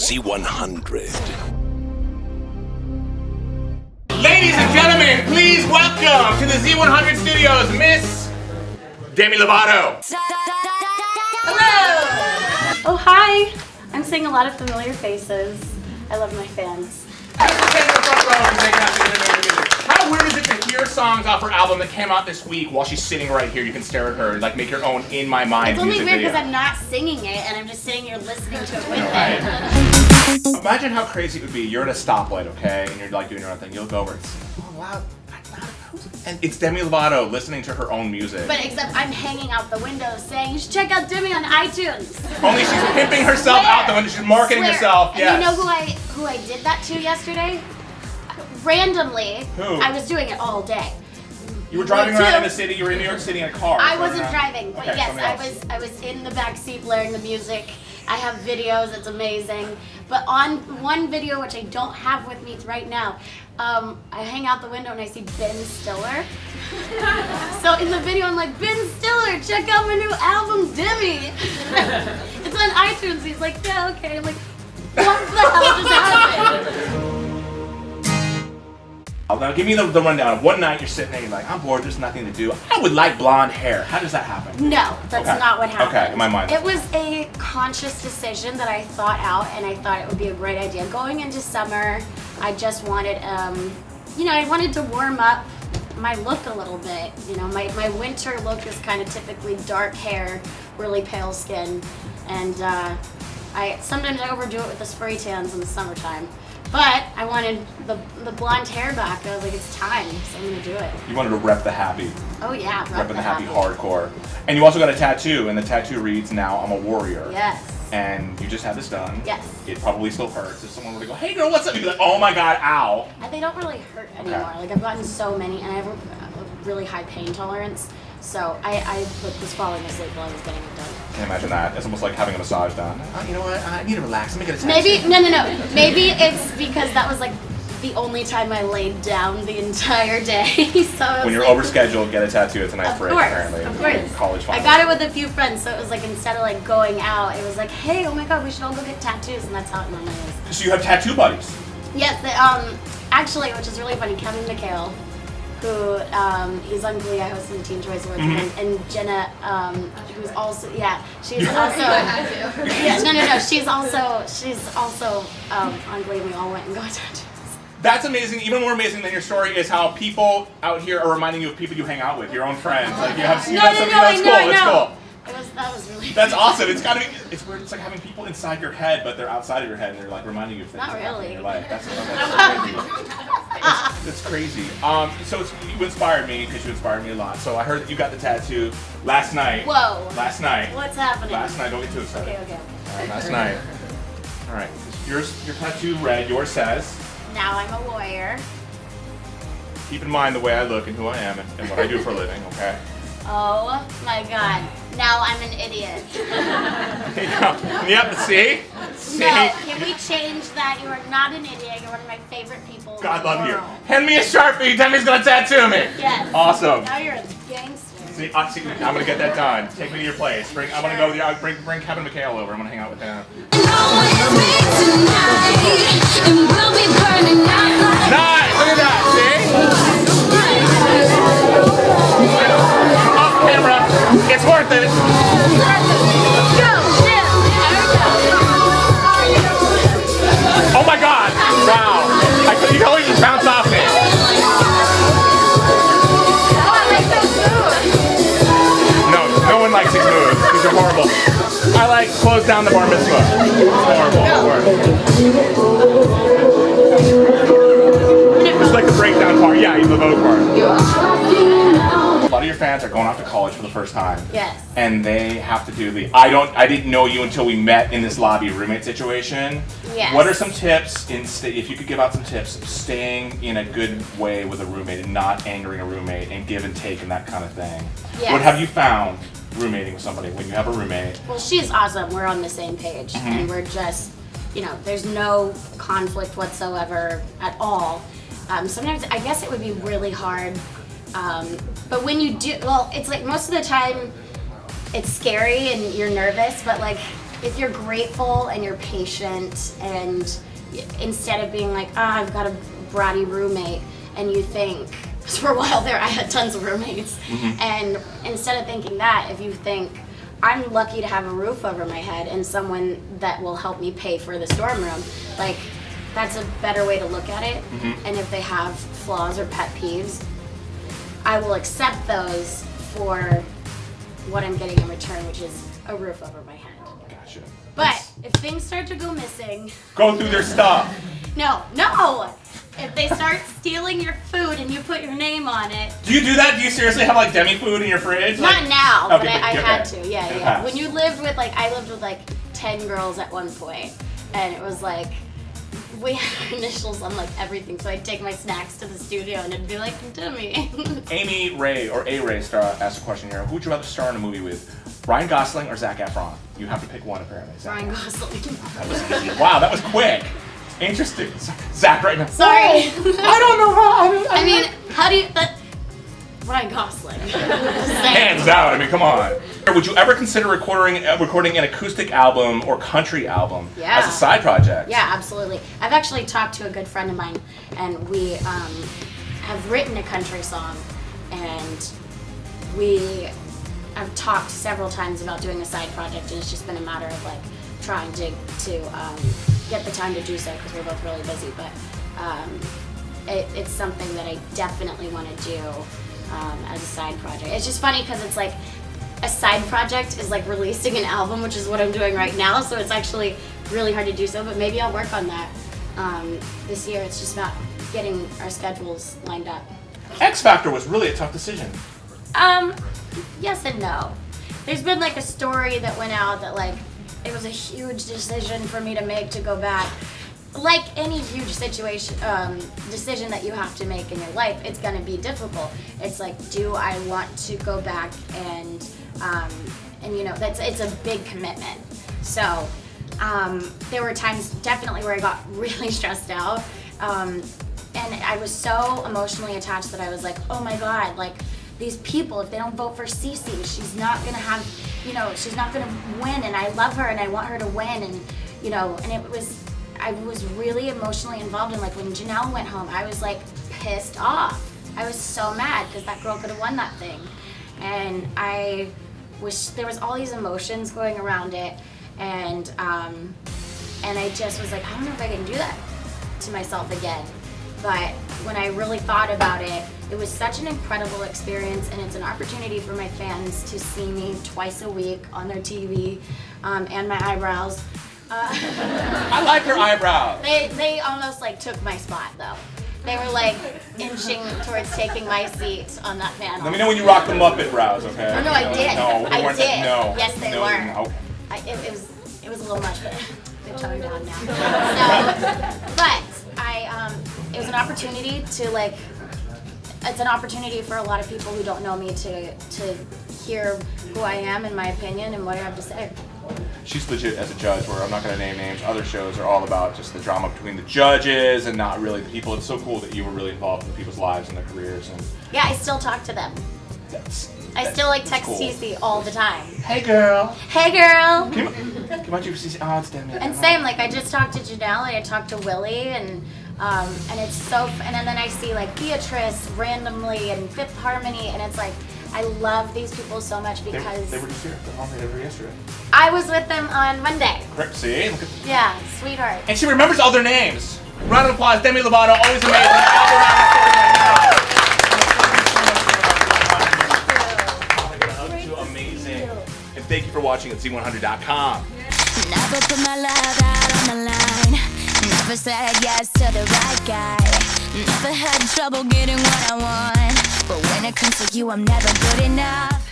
Z100. Ladies and gentlemen, please welcome to the Z100 Studios, Miss Demi Lovato. Hello! Oh, hi. I'm seeing a lot of familiar faces. I love my fans. How weird is it to hear songs off her album that came out this week while she's sitting right here? You can stare at her and like make your own In My Mind It's only music weird video. because I'm not singing it and I'm just sitting here listening to it with Right. it. Imagine how crazy it would be. You're at a stoplight, okay, and you're like doing your own thing. You look over and say, "Oh wow," and it's Demi Lovato listening to her own music. But except I'm hanging out the window saying, you should check out Demi on iTunes. Only she's pimping herself out the window. She's marketing herself. And Yes. you know who I did that to yesterday? Randomly. Who? I was doing it all day. You were driving around in the city. You were in New York City in a car. I wasn't driving, but Okay, yes, I was in the back seat blaring the music. I have videos, it's amazing. But on one video, which I don't have with me right now, I hang out the window and I see Ben Stiller. So in the video, I'm like, Ben Stiller, check out my new album, Demi. It's on iTunes. He's like, yeah, okay. I'm like, what the hell just happened? Now give me the rundown of one night you're sitting there, you're like, I'm bored, there's nothing to do. I would like blonde hair. How does that happen? No, that's Okay. not what happened. Okay, in my mind. It was a conscious decision that I thought out, and I thought it would be a great idea. Going into summer, I just wanted, I wanted to warm up my look a little bit. You know, my winter look is kind of typically dark hair, really pale skin, and sometimes I overdo it with the spray tans in the summertime. But I wanted the blonde hair back. I was like, it's time, so I'm gonna do it. You wanted to rep the happy. Oh yeah, Repping the happy hardcore. And you also got a tattoo, and the tattoo reads, "Now I'm a warrior." Yes. And you just had this done. Yes. It probably still hurts. If someone were to go, "Hey girl, what's up?" You'd be like, "Oh my god, ow." And they don't really hurt anymore. Like I've gotten so many, and I have a really high pain tolerance. So I was falling asleep while I was getting it done. Can't imagine that. It's almost like having a massage done. You know what? I need to relax. Let me get a tattoo. Maybe no. Maybe it's because that was like the only time I laid down the entire day. So When you're overscheduled, get a tattoo. It's a nice break, apparently. Of course. College I finals. got it with a few friends, so it was like instead of like going out, it was like, hey, oh my god, we should all go get tattoos, and that's how it normally is. So you have tattoo buddies. Yes, actually, which is really funny, Kevin McHale, who he's on Glee, I hosted the Teen Choice Awards, and Jenna, who's also, she's also, she's also on Glee, and we all went and got tattoos. That's amazing. Even more amazing than your story is how people out here are reminding you of people you hang out with, your own friends. Like you have somebody that's cool. It's cool. That was really That's awesome. It's gotta be. It's weird. It's like having people inside your head, but they're outside of your head, and they're like reminding you of things. Not that happen really. in your life. That's crazy. It's crazy. So you inspired me because you inspired me a lot. So I heard that you got the tattoo last night. Whoa. Last night. What's happening? Last night. Don't get too excited. Okay. Last night. All right. Your tattoo read. Yours says. Now I'm a warrior. Keep in mind the way I look and who I am and what I do for a living. Okay. Oh my god. Now I'm an idiot. Yep. See. No, can we change that? You are not an idiot. You're one of my favorite people. God in the love you. world. Hand me a Sharpie. Demi's gonna tattoo me. Yes. Awesome. Now you're a gangster. See, I'm gonna get that done. Take me to your place. I'm gonna go with you. Bring Kevin McHale over. I'm gonna hang out with him. Nice. Look at that. See? Off camera. It's worth it. Oh my God! Wow. You can always just bounce off me. No one likes these moves. These are horrible. I like close down the bar mitzvah. Horrible. It's like the breakdown part. Yeah, the vote part. A lot of your fans are going off to college for the first time. Yes. And they have to do the I didn't know you until we met in this lobby roommate situation. Yes. What are some tips if you could give out some tips of staying in a good way with a roommate and not angering a roommate and give and take and that kind of thing? Yes. What have you found roommating with somebody when you have a roommate? Well, she's awesome. We're on the same page, and we're just, there's no conflict whatsoever at all. Sometimes I guess it would be really hard, but when you do, well, it's like most of the time it's scary and you're nervous, but like if you're grateful and you're patient, and instead of being like, I've got a bratty roommate, and you think, because for a while there I had tons of roommates, and instead of thinking that, if you think, I'm lucky to have a roof over my head and someone that will help me pay for the dorm room, like, that's a better way to look at it. And if they have flaws or pet peeves, I will accept those for what I'm getting in return, which is a roof over my head. Gotcha. But if things start to go missing, Go through their stuff. no. If they start stealing your food and you put your name on it. Do you do that? Do you seriously have like Demi food in your fridge? Not now, okay, but I had to. Yeah. Past. When you lived with I lived with 10 girls at one point, and it was like, we had initials on everything, so I'd take my snacks to the studio and it'd be like, Demi. Amy Ray, or A Ray, asked a question here. Who would you rather star in a movie with? Ryan Gosling or Zac Efron? You have to pick one, apparently. Ryan Gosling. That was easy. Wow, that was quick. Interesting. Zach right now. Sorry. I don't know how. I mean, how do you... Ryan Gosling. Hands out. I mean, come on. Would you ever consider recording an acoustic album or country album as a side project? Yeah, absolutely. I've actually talked to a good friend of mine, and we have written a country song, and we have talked several times about doing a side project, and it's just been a matter of trying to get the time to do so, because we're both really busy. But it's something that I definitely want to do as a side project. It's just funny because it's a side project is releasing an album, which is what I'm doing right now, so it's actually really hard to do so, but maybe I'll work on that this year. It's just about getting our schedules lined up. X Factor was really a tough decision. Yes and no. There's been a story that went out that it was a huge decision for me to make to go back. Like any huge decision that you have to make in your life, it's going to be difficult. It's do I want to go back and it's a big commitment. So there were times definitely where I got really stressed out, and I was so emotionally attached that I was like, oh my God, these people, if they don't vote for Cece, she's not going to have, she's not going to win, and I love her and I want her to win, and I was really emotionally involved, and when Janelle went home, I was pissed off. I was so mad because that girl could have won that thing, and I wish there was all these emotions going around it, and I just was I don't know if I can do that to myself again. But when I really thought about it, it was such an incredible experience, and it's an opportunity for my fans to see me twice a week on their TV, and my eyebrows. I like her eyebrows. They almost took my spot though. They were inching towards taking my seat on that panel. Let me know when you rock the Muppet brows, okay? No, I did. No, I did. No. Yes, they no, were. Okay. It was a little much, but they're toned down now. But it was an opportunity to it's an opportunity for a lot of people who don't know me to hear who I am and my opinion and what I have to say. She's legit as a judge, where I'm not going to name names. Other shows are all about just the drama between the judges and not really the people. It's so cool that you were really involved in the people's lives and their careers. And yeah, I still talk to them. I still text cool. Cece all the time. Hey girl. Hey girl. Come on, Cece. Oh, it's Demi. And same, I just talked to Janelle and I talked to Willie, and it's so. And then I see Beatrice randomly and Fifth Harmony, and it's I love these people so much because they were just here. They were yesterday. I was with them on Monday. Correct. See? Look at Yeah, sweetheart. And she remembers all their names. Round of applause, Demi Lovato, always amazing. Amazing. And thank you for watching at Z100.com. Never put my love out on the line. Never said yes to the right guy. Never had trouble getting what I want. But when it comes to you, I'm never good enough.